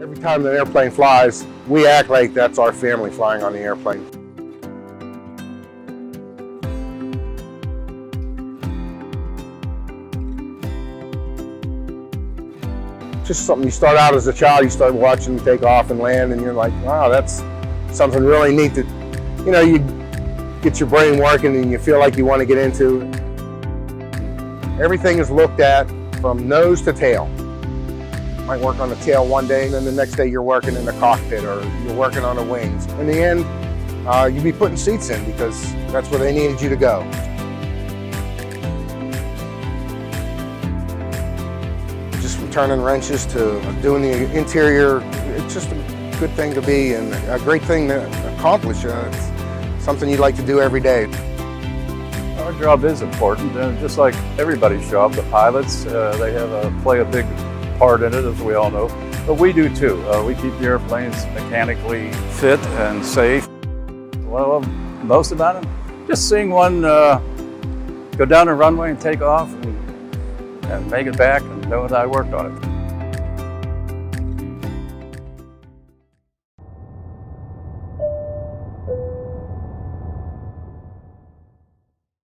Every time an airplane flies, we act like that's our family flying on the airplane. Just something you start out as a child, you start watching them take off and land, and you're like, wow, that's something really neat that, you get your brain working and you feel like you want to get into. Everything is looked at from nose to tail. You might work on the tail one day, and then the next day you're working in the cockpit or you're working on the wings. In the end, you'd be putting seats in because that's where they needed you to go. Just from turning wrenches to doing the interior, it's just a good thing to be and a great thing to accomplish. It's something you'd like to do every day. Our job is important, and just like everybody's job, the pilots, they play a big part in it, as we all know. But we do too. We keep the airplanes mechanically fit and safe. Well, most about it, just seeing one go down the runway and take off and make it back and know that I worked on it.